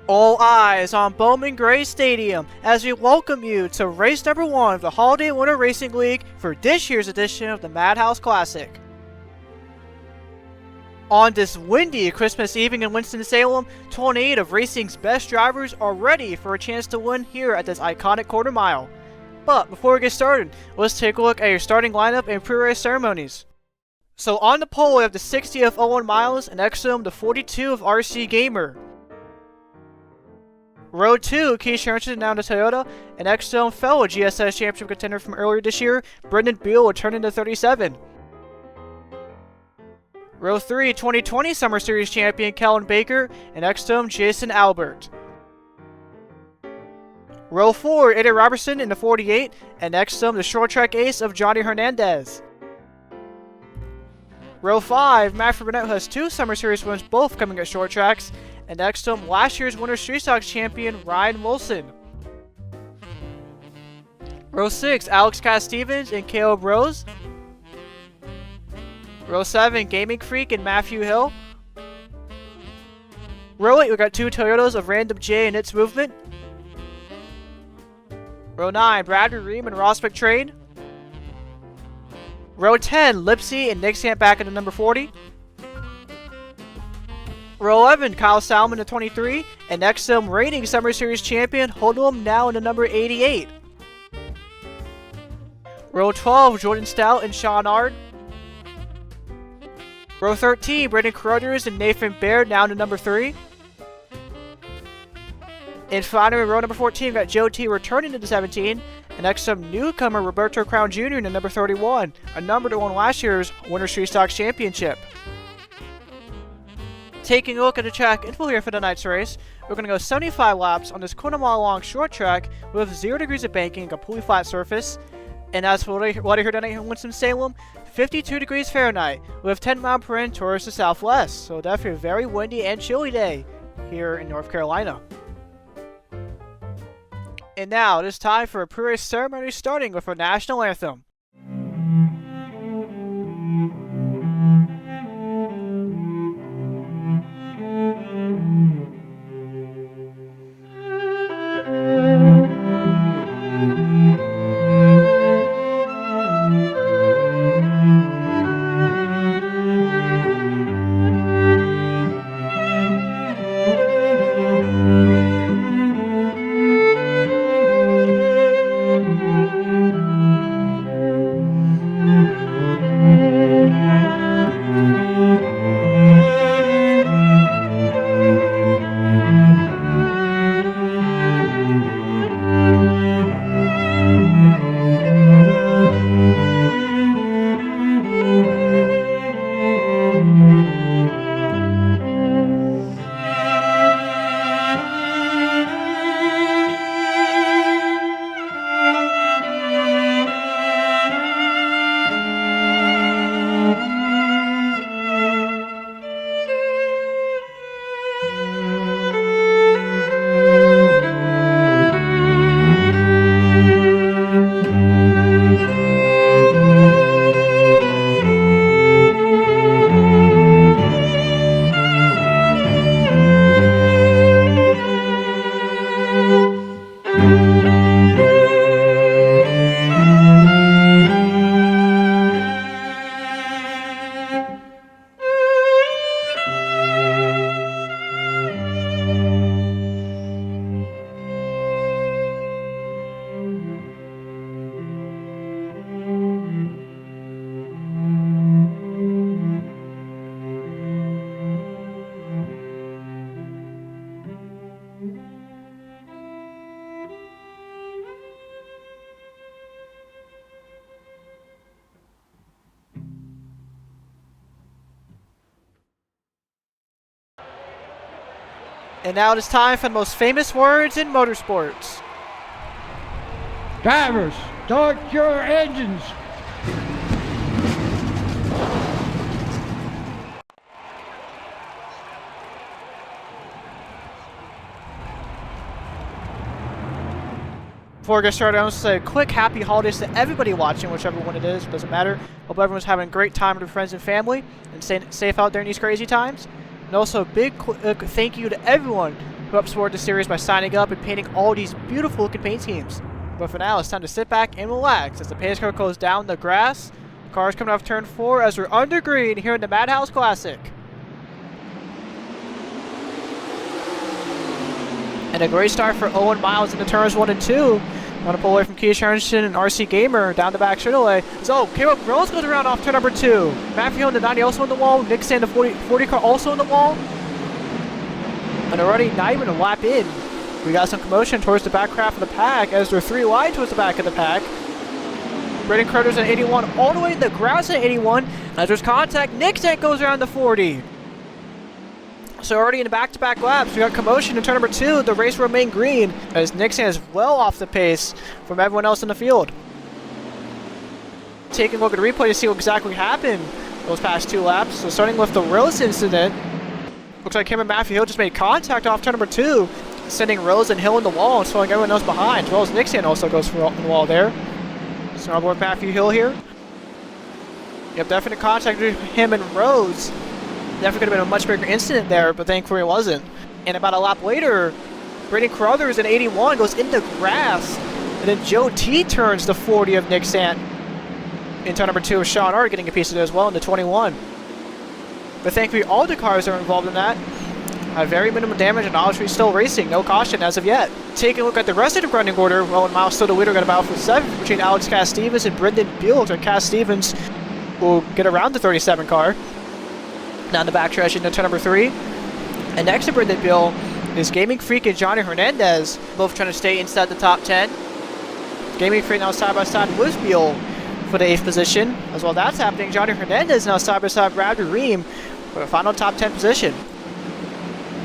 All eyes on Bowman Gray Stadium as we welcome you to race number 1 of the Holiday Winter Racing League for this year's edition of the Madhouse Classic. On this windy Christmas evening in Winston-Salem, 28 of racing's best drivers are ready for a chance to win here at this iconic quarter mile. But before we get started, let's take a look at your starting lineup and pre-race ceremonies. So on the pole we have the 60 of Owen Miles and next to him the 42 of RC Gamer. Row 2, Keith Sherrington down to Toyota, and next to him fellow GSS Championship contender from earlier this year, Brendan Beal returning to 37. Row 3, 2020 Summer Series champion Kellen Baker, and next to him Jason Albert. Row 4, Eddie Robertson in the 48, and next to him the short track ace of Johnny Hernandez. Row 5, Matthew Burnett, who has 2 Summer Series wins, both coming at short tracks, and next to him last year's Winter Street Stocks champion Ryan Wilson. Row 6, Alex Cass Stevens and Caleb Rose. Row 7, Gaming Freak and Matthew Hill. Row 8, we got 2 Toyotas of Random J and Its Movement. Row 9, Bradley Reim and Ross McTrain. Row 10, Lipsy and Nick Stamp back in the number 40. Row 11, Kyle Salmon in the 23, and next to him, reigning Summer Series champion Hold'em now in the number 88. Row 12, Jordan Stout and Sean Ard. Row 13, Brendan Carruthers and Nathan Baird now in the number 3. And finally, row number 14, we got Joe T returning to the 17, and next to him, newcomer Roberto Crown Jr. in the number 31, a number that won last year's Winter Street Stocks Championship. Taking a look at the track info here for tonight's race, we're going to go 75 laps on this quarter mile long short track with 0 degrees of banking and completely flat surface. And as for what I heard tonight in Winston-Salem, 52 degrees Fahrenheit with 10 miles per hour towards the southwest. So definitely a very windy and chilly day here in North Carolina. And now it is time for a pre-race ceremony starting with our national anthem. And now it is time for the most famous words in motorsports. Drivers, start your engines. Before we get started, I want to say a quick happy holidays to everybody watching, whichever one it is, doesn't matter. Hope everyone's having a great time with their friends and family and staying safe out there in these crazy times. And also a big thank you to everyone who upscored the series by signing up and painting all these beautiful looking paint schemes. But for now, it's time to sit back and relax as the pace car goes down the grass. Cars coming off turn 4 as we're under green here in the Madhouse Classic. And a great start for Owen Miles in the turns 1 and 2. Want to pull away from Keith Harrison and RC Gamer down the back straightaway. So, Caleb Rose goes around off turn number 2. Matthew Hill in the 90 also on the wall. Nick Sand the 40 car also on the wall. And already not even a lap in, we got some commotion towards the back half of the pack as they're 3 wide towards the back of the pack. Brendan Crowder's at 81 all the way to the grass at 81. As there's contact, Nick Sand goes around the 40. So already in the back-to-back laps, we got commotion in turn number 2. The race will remain green as Nixon is well off the pace from everyone else in the field. Taking a look at the replay to see what exactly happened those past 2 laps. So starting with the Rose incident, looks like him and Matthew Hill just made contact off turn number 2, sending Rose and Hill in the wall and throwing everyone else behind, as well as Nixon also goes for the wall there. So on board Matthew Hill here. Yep, definite contact between him and Rose. Definitely could have been a much bigger incident there, but thankfully it wasn't. And about a lap later, Braden Carruthers in 81 goes into grass, and then Joe T turns the 40 of Nick Sant. In turn number 2 of Sean Art getting a piece of it as well in the 21. But thankfully all the cars that are involved in that had very minimal damage and obviously still racing, no caution as of yet. Taking a look at the rest of the running order, Owen Miles still the leader, got a battle for 7th between Alex Cass Stevens and Brendan Beal. So Cass Stevens will get around the 37 car. Down the backstretch into turn number 3. And next to Brendan Beal is Gaming Freak and Johnny Hernandez, both trying to stay inside the top 10. Gaming Freak now side by side with Beal for the 8th position. As well that's happening, Johnny Hernandez now side by side with Reim for the final top 10 position.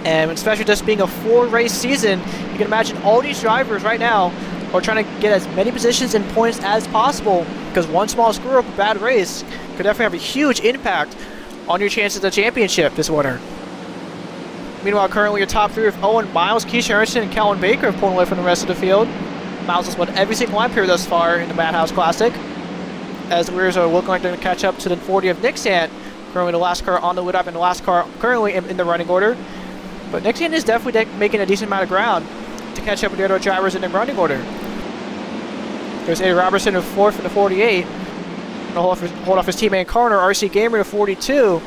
And especially just being a 4-race season, you can imagine all these drivers right now are trying to get as many positions and points as possible, because one small screw up, a bad race, could definitely have a huge impact on your chances of the championship this winter. Meanwhile, currently your top 3 of Owen Miles, Keisha Harrison, and Calvin Baker have pulled away from the rest of the field. Miles has won every single lap here thus far in the Madhouse Classic, as the Warriors are looking like they're going to catch up to the 40 of Nick Sant, currently the last car on the lead up and the last car currently in the running order. But Nick Sant is definitely making a decent amount of ground to catch up with the other drivers in the running order. There's Eddie Robertson in 4th in the 48. Hold off his teammate in Carter, RC Gamer to 42.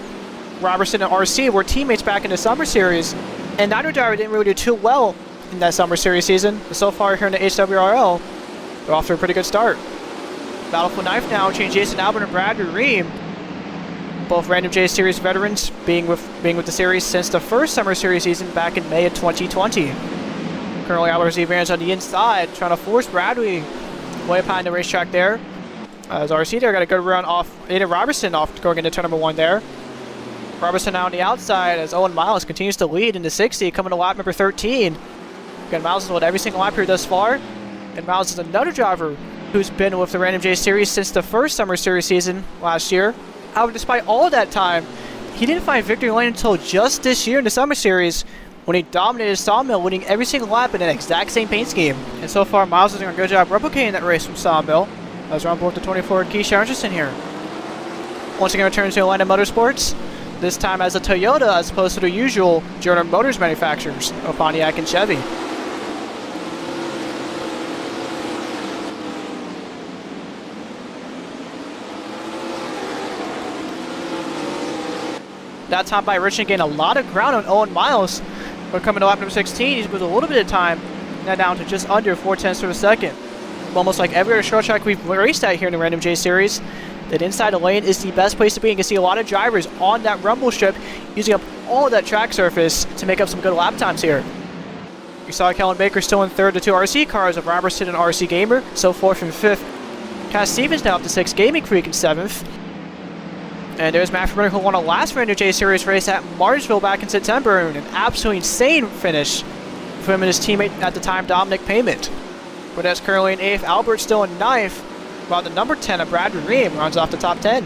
Robertson and RC were teammates back in the Summer Series, and neither driver didn't really do too well in that Summer Series season. But so far here in the HWRL, they're off to a pretty good start. Battle for 9th now between Jason Albert and Bradley Reim. Both Random J Series veterans being with the series since the first Summer Series season back in May of 2020. Currently Albert's advantage on the inside, trying to force Bradley way behind the racetrack there. As RC there got a good run off Aiden Robertson off going into turn number 1 there. Robertson now on the outside as Owen Miles continues to lead into 60, coming to lap number 13. Again, Miles has won every single lap here thus far. And Miles is another driver who's been with the Random J Series since the first Summer Series season last year. However, despite all that time, he didn't find victory lane until just this year in the Summer Series when he dominated Sawmill, winning every single lap in an exact same paint scheme. And so far, Miles is doing a good job replicating that race from Sawmill. As we're on board the 24 Keisha Anderson here. Once again, returns to Atlanta Motorsports, this time as a Toyota as opposed to the usual General Motors manufacturers of Pontiac and Chevy. That time by Richard gained a lot of ground on Owen Miles. But coming to lap number 16, he's with a little bit of time, now down to just under 4/10 of a second. Almost like every other short track we've raced at here in the Random J Series, that inside the lane is the best place to be. You can see a lot of drivers on that rumble strip using up all of that track surface to make up some good lap times here. You saw Kellen Baker still in 3rd, the 2 RC cars of Robertson and RC Gamer, so 4th and 5th. Cass Stevens now up to 6th, Gaming Freak in 7th. And there's Matt Ferner, who won a last Random J Series race at Martinsville back in September, and an absolutely insane finish for him and his teammate at the time, Dominic Payment. But that's currently in 8th. Albert still in 9th, while the number 10 of Bradley Reim runs off the top 10.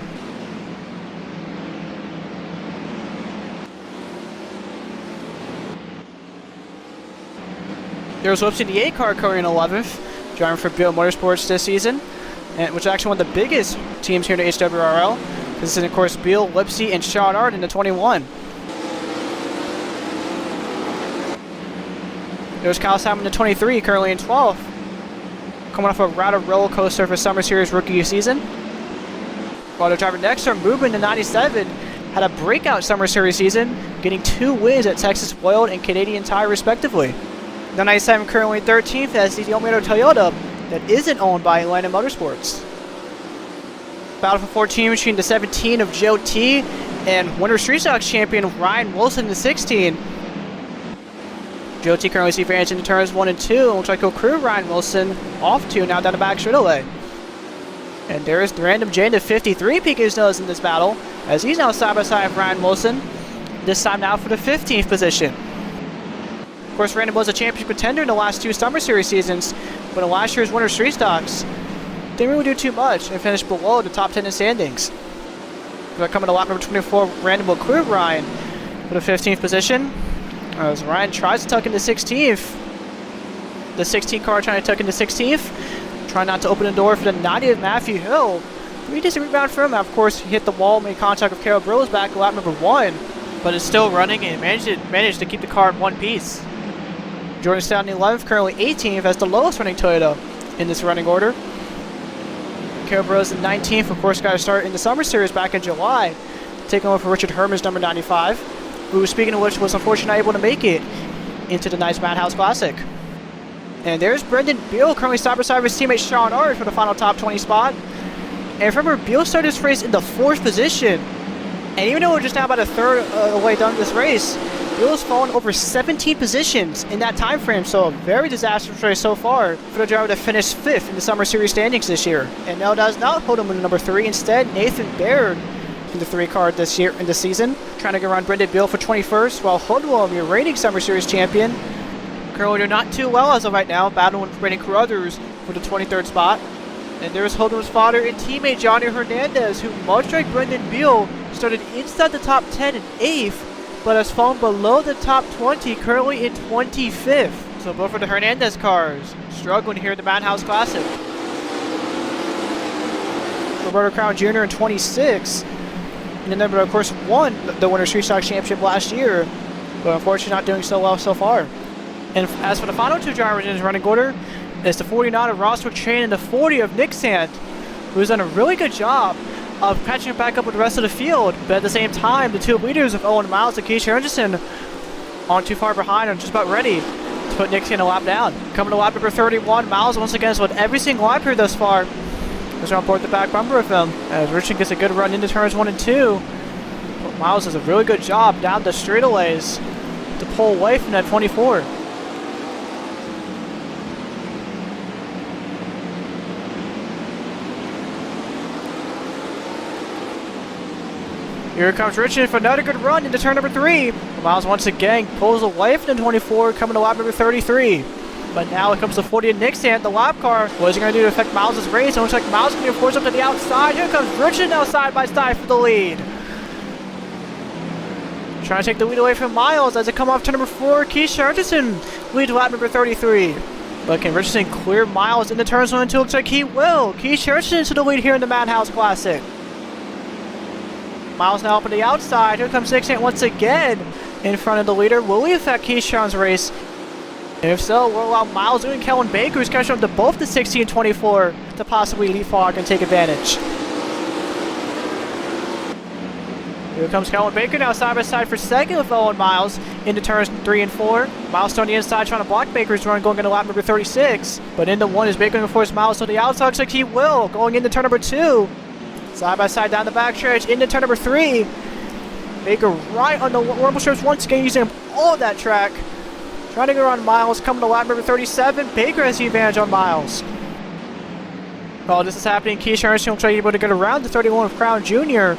There's Whoopsie the 8 car currently in 11th, driving for Beal Motorsports this season, and which is actually one of the biggest teams here in the HWRL. This is, of course, Beal, Lipsy, and Sean Art in the 21. There's Kyle Simon in 23, currently in 12th. Coming off a rather roller coaster for Summer Series rookie season. While the driver next to Movement in 97 had a breakout Summer Series season, getting 2 wins at Texas World and Canadian Tire respectively. The 97 currently 13th as the only other Toyota that isn't owned by Atlanta Motorsports. Battle for 14 between the 17 of Joe T and Winter Street Stocks champion Ryan Wilson in the 16. Joe T currently sees advantage into turns 1 and 2. Looks like he'll crew Ryan Wilson off 2 now down the back straightaway. And there's the Random J to 53 peeking his nose in this battle as he's now side by side with Ryan Wilson. This time now for the 15th position. Of course, Random was a championship contender in the last 2 Summer Series seasons, but in last year's Winter Street Stocks, didn't really do too much and finished below the top 10 in standings. We're coming to lap number 24, Random will clear Ryan for the 15th position. As Ryan tries to tuck into 16th. The 16 car trying to tuck into 16th. Trying not to open the door for the 90th Matthew Hill. Pretty decent rebound for him. Of course, he hit the wall, made contact with Carol Brillo's back at lap number 1. But it's still running and managed to keep the car in one piece. Jordan Stout in 11th, currently 18th as the lowest running Toyota in this running order. Carol Brillo's in 19th, of course, got to start in the Summer Series back in July. Taking over for Richard Herman's number 95. Who, speaking of which, was unfortunately not able to make it into tonight's Madhouse Classic. And there's Brendan Beal, currently side by side with his teammate Sean Ard for the final top 20 spot. And remember, Beal started this race in the 4th position. And even though we're just now about a third of the way done this race, Beal has fallen over 17 positions in that time frame. So a very disastrous race so far for the driver that finished 5th in the Summer Series standings this year. And now does not hold him in number 3. Instead, Nathan Baird in the 3 car this year in the season, trying to get around Brendan Beal for 21st, while Hoodwilm, your reigning Summer Series champion, currently doing not too well as of right now, battling with Brendan Carruthers for the 23rd spot. And there's Hoodwilm's father and teammate Johnny Hernandez, who, much like Brendan Beal, started inside the top 10 in 8th, but has fallen below the top 20, currently in 25th. So both of the Hernandez cars struggling here at the Madhouse Classic. Roberto Crown Jr. in 26. And then, but of course, won the Winter Street Stocks Championship last year, but unfortunately not doing so well so far. And as for the final 2 drivers in his running order, it's the 49 of Ross McTrain and the 40 of Nick Sant, who's done a really good job of catching back up with the rest of the field. But at the same time, the 2 leaders of Owen Miles and Keisha Anderson aren't too far behind and just about ready to put Nick Sant a lap down. Coming to lap number 31, Miles once again has won every single lap here thus far. Let's on board the back bumper of him as Richard gets a good run into turns 1 and 2. But Miles does a really good job down the straightaways to pull away from that 24. Here comes Richard for another good run into turn number 3. Miles once again pulls away from the 24, coming to lap number 33. But now it comes to 40 and Nick Sant, the lap car. What is he going to do to affect Miles' race? It looks like Miles is going to force up to the outside. Here comes Richard now side by side for the lead. Trying to take the lead away from Miles as it come off to number 4. Keisha Richardson leads lap number 33. But can Richardson clear Miles into turns 1 and 2? Looks like he will. Keisha Richardson to the lead here in the Madhouse Classic. Miles now up on the outside. Here comes Nick Sant once again in front of the leader. Will he affect Keisha's race? If so, we'll allow Miles and Kellen Baker, who's catching up to both the 16 and 24, to possibly leapfrog and take advantage. Here comes Kellen Baker now side by side for second with Owen Miles into turns 3 and 4. Miles on the inside trying to block Baker's run going into lap number 36. But into 1 is Baker going to force Miles to the outside. Looks like he will going into turn number 2. Side by side down the backstretch into turn number 3. Baker right on the rumble strips once again using all of that track. Trying to go around Miles, coming to lap number 37. Baker has the advantage on Miles. While this is happening, Keisha Anderson will try able to get around the 31 of Crown Jr.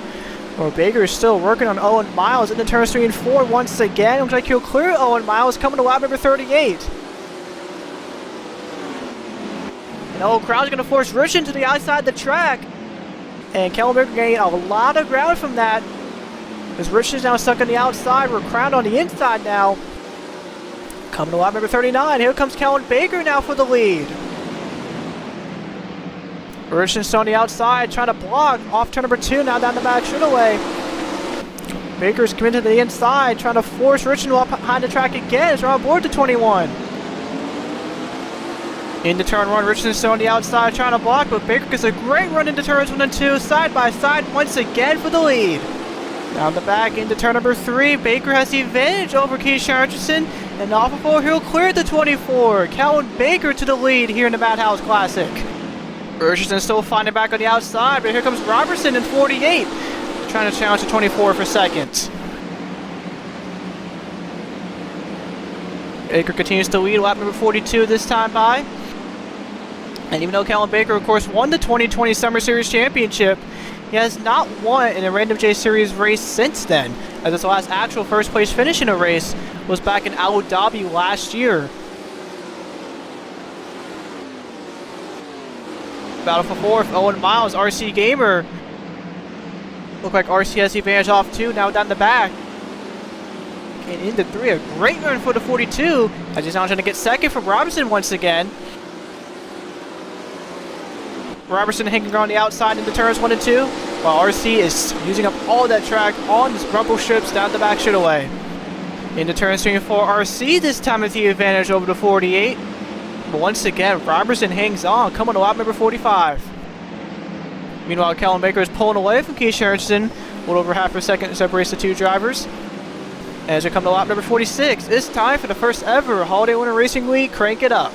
Or Baker is still working on Owen Miles into turns 3 and 4 once again. Looks like he'll clear Owen Miles, coming to lap number 38. And Owen Crown's going to force Richard to the outside of the track. And Kellen Baker gained a lot of ground from that. As Richard's now stuck on the outside, we're Crown on the inside now. Coming to lap number 39, here comes Kellen Baker now for the lead. Richard's on the outside, trying to block off turn number 2, now down the back straightaway. Baker's coming to the inside, trying to force Richard up behind the track again as we're on board to 21. Into turn 1, Richardson still on the outside trying to block, but Baker gets a great run into turns 1 and 2, side by side once again for the lead. Down the back into turn number 3, Baker has the advantage over Keyshawn Richardson, and off of 4, he'll clear the 24. Calvin Baker to the lead here in the Madhouse Classic. Richardson still finding back on the outside, but here comes Robertson in 48, trying to challenge the 24 for second. Baker continues to lead, lap number 42 this time by. And even though Calvin Baker, of course, won the 2020 Summer Series Championship, he has not won in a Random J Series race since then, as his last actual first place finish in a race was back in Abu Dhabi last year. Battle for fourth, Owen Miles, RC Gamer. Look like RC has the advantage off 2, now down the back. And into 3, a great run for the 42, as he's now trying to get second from Robertson once again. Robertson hanging around the outside into turns 1 and 2, while RC is using up all that track on his rumble strips down the back straightaway. Into turns 3 and 4, RC this time with the advantage over the 48. But once again, Robertson hangs on, coming to lap number 45. Meanwhile, Calvin Baker is pulling away from Keyshawn Richardson, a little over half a second separates the two drivers. As we come to lap number 46, it's time for the first ever Holiday Winter Racing Week Crank It Up.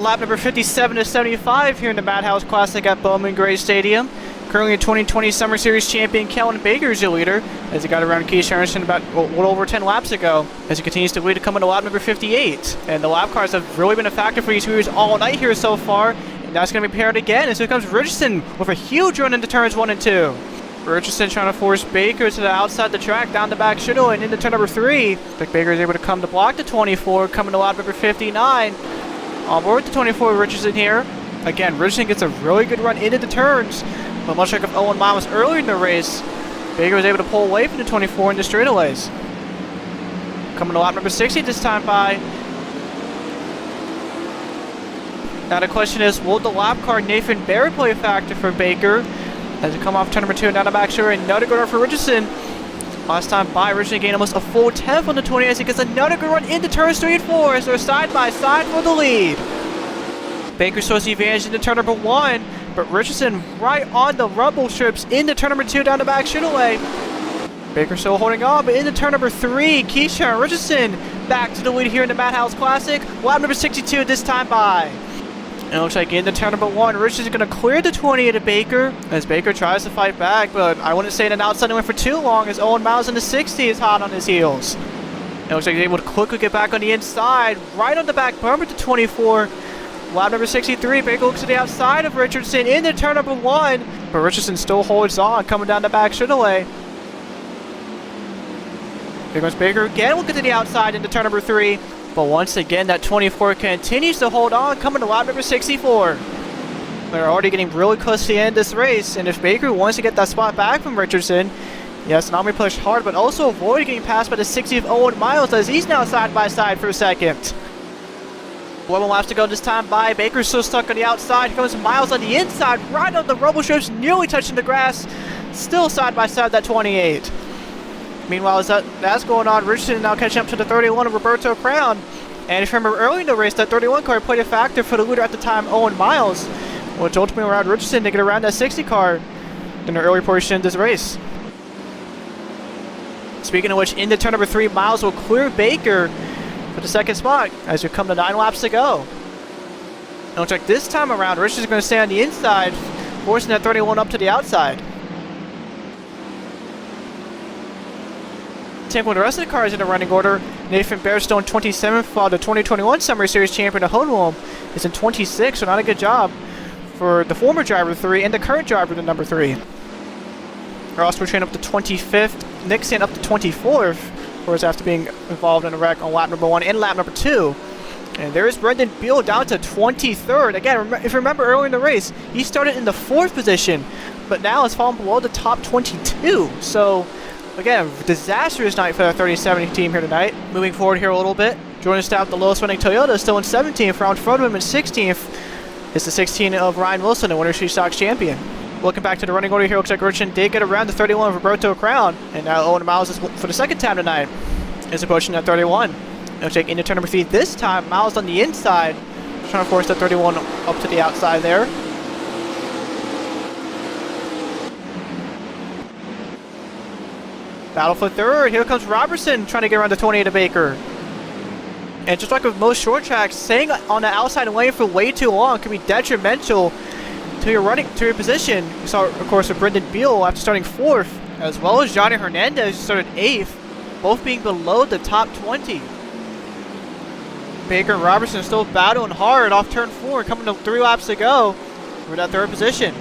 Lap number 57 to 75 here in the Madhouse Classic at Bowman Gray Stadium. Currently a 2020 Summer Series champion, Calvin Baker is your leader, as he got around Keyshawn Richardson about a little over 10 laps ago, as he continues to lead to come into lap number 58. And the lap cars have really been a factor for these viewers all night here so far, and that's going to be paired again, and so here comes Richardson with a huge run into turns 1 and 2. Richardson trying to force Baker to the outside the track, down the back straightaway and into turn number 3. But Baker is able to come to block the 24, coming to lap number 59. On board with the 24, Richardson here. Again, Richardson gets a really good run into the turns, but much like with Owen Miles earlier in the race, Baker was able to pull away from the 24 in the straightaways. Coming to lap number 60 this time by. Now the question is, will the lap car Nathan Barry play a factor for Baker? As we come off turn number 2 and down the back sure, another good run for Richardson. Last time by, Richardson gained almost a full 10th on the 20 as he gets another good run into turns 3 and 4 as they're side by side for the lead. Baker shows the advantage into turn number 1, but Richardson right on the rumble strips into turn number 2 down the back straightaway. Baker still holding on, but into turn number 3, Keyshawn Richardson back to the lead here in the Madhouse Classic. Lap number 62 this time by. And it looks like into turn number 1, Richardson's going to clear the 20 to Baker as Baker tries to fight back, but I wouldn't say an outside win for too long as Owen Miles in the 60 is hot on his heels. And it looks like he's able to quickly get back on the inside, right on the back bumper to 24. Lap number 63, Baker looks to the outside of Richardson into turn number 1, but Richardson still holds on, coming down the back straightaway. Here goes Baker again, looking to the outside into turn number 3. But once again, that 24 continues to hold on, coming to lap number 64. They're already getting really close to the end of this race, and if Baker wants to get that spot back from Richardson, yes, not only push hard, but also avoid getting passed by the 60th Owen Miles as he's now side by side for a second. 11 laps to go this time by. Baker's still stuck on the outside. Here comes Miles on the inside, right on the rumble strips, nearly touching the grass. Still side by side, that 28. Meanwhile, as that's going on, Richardson now catching up to the 31 of Roberto Crown. And if you remember early in the race, that 31 car played a factor for the leader at the time, Owen Miles, which ultimately allowed Richardson to get around that 60 car in the early portion of this race. Speaking of which, into turn number 3, Miles will clear Baker for the second spot as we come to 9 laps to go. It looks like this time around, Richardson's going to stay on the inside, forcing that 31 up to the outside. With the rest of the cars in the running order, Nathan Bairstow in 27th, while the 2021 Summer Series champion of Hohenwald is in 26th, so not a good job for the former driver 3 and the current driver the number 3. Ross McTrain up to 25th, Nixon up to 24th, of course after being involved in a wreck on lap number 1 and lap number 2. And there's Brendan Beal down to 23rd. Again, if you remember earlier in the race, he started in the 4th position, but now has fallen below the top 22, so again, disastrous night for the 3070 team here tonight. Moving forward here a little bit, Jordan Stout, the lowest running Toyota, still in 17th. Round front of him in 16th is the 16 of Ryan Wilson, the Winter Street Stocks champion. Looking back to the running order here, looks like Richardson did get around the 31 of Roberto Crown, and now Owen Miles is, for the second time tonight, is approaching that 31. Looks like into turn number 3 this time, Miles on the inside, trying to force that 31 up to the outside there. Battle for third. Here comes Robertson trying to get around the 28 of Baker. And just like with most short tracks, staying on the outside lane for way too long can be detrimental to your position. You saw, of course, with Brendan Beal after starting 4th, as well as Johnny Hernandez who started 8th, both being below the top 20. Baker and Robertson still battling hard off turn 4, coming to 3 laps to go for that 3rd position.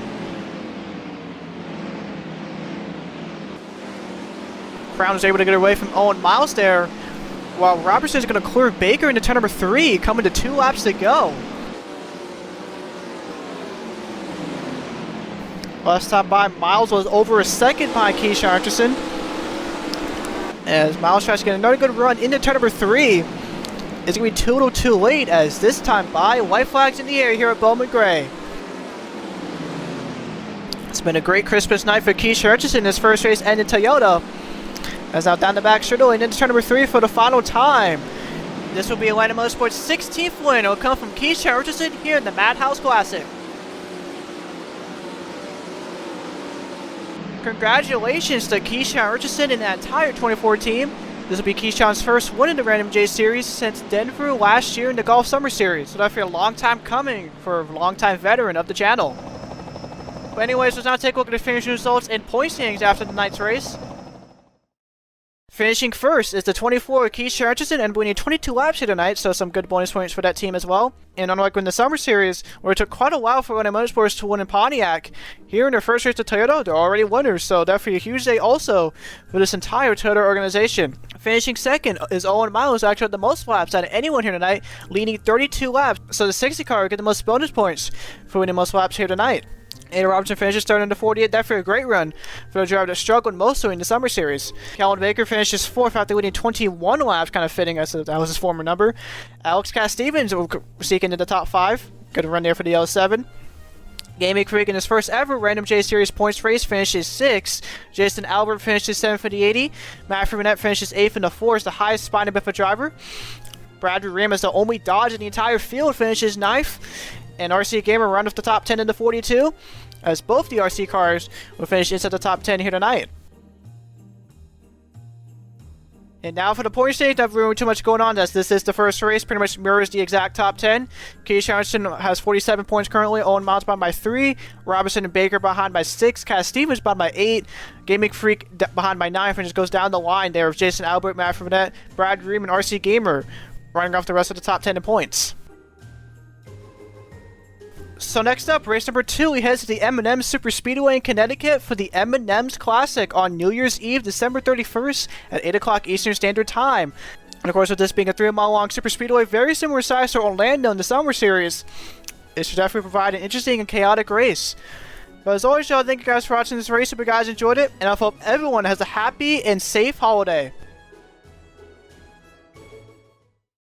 Crown is able to get away from Owen Miles there, while Robertson is going to clear Baker into turn number 3, coming to 2 laps to go. Last time by, Miles was over a second behind Keyshawn Richardson. As Miles tries to get another good run into turn number 3, it's going to be too late as this time by, white flags in the air here at Bowman Gray. It's been a great Christmas night for Keyshawn Richardson, his first race ended Toyota. As now down the back straightaway and into turn number 3 for the final time. This will be Atlanta Motorsports' 16th win. It will come from Keyshawn Richardson here in the Madhouse Classic. Congratulations to Keyshawn Richardson and that entire 24 team. This will be Keyshawn's first win in the Random J Series since Denver last year in the Golf Summer Series. So definitely a long time coming for a long-time veteran of the channel. But anyways, let's now take a look at the finishing results and point standings after the night's race. Finishing first is the 24 Keyshawn Richardson, and we need 22 laps here tonight, so some good bonus points for that team as well. And unlike in the Summer Series, where it took quite a while for Atlanta Motorsports to win in Pontiac, here in their first race to Toyota, they're already winners, so definitely a huge day also for this entire Toyota organization. Finishing second is Owen Miles, actually had the most laps out of anyone here tonight, leading 32 laps, so the 60 car will get the most bonus points for winning most laps here tonight. Ada Robinson finishes third in the 48, definitely a great run for the driver that struggled mostly in the summer series. Calvin Baker finishes fourth after winning 21 laps, kind of fitting as that was his former number. Alex Cass-Stevens will seek into the top 5. Good run there for the L7. Gaming Creek in his first ever Random J Series points race finishes 6th. Jason Albert finishes 7th for the 80. Matt Freemanette finishes 8th in the 4, is the highest spine of a driver. Bradley Reim is the only Dodge in the entire field, finishes 9th. And RC Gamer run off the top 10 in the 42, as both the RC cars will finish inside the top 10 here tonight. And now for the point stage, not really too much going on, as this is the first race, pretty much mirrors the exact top 10. Keith Johnson has 47 points currently, Owen Miles behind by 3, Robinson and Baker behind by 6, Cass Stevens behind by 8, Gaming Freak behind by 9, and just goes down the line there of Jason Albert, Matt Freemanette, Brad Ream, and RC Gamer running off the rest of the top 10 in points. So next up, race number 2, we head to the M&M Super Speedway in Connecticut for the Madhouse Classic on New Year's Eve, December 31st at 8 o'clock Eastern Standard Time. And of course, with this being a 3-mile long super speedway, very similar size to Orlando in the summer series, it should definitely provide an interesting and chaotic race. But as always, y'all, thank you guys for watching this race. Hope you guys enjoyed it, and I hope everyone has a happy and safe holiday.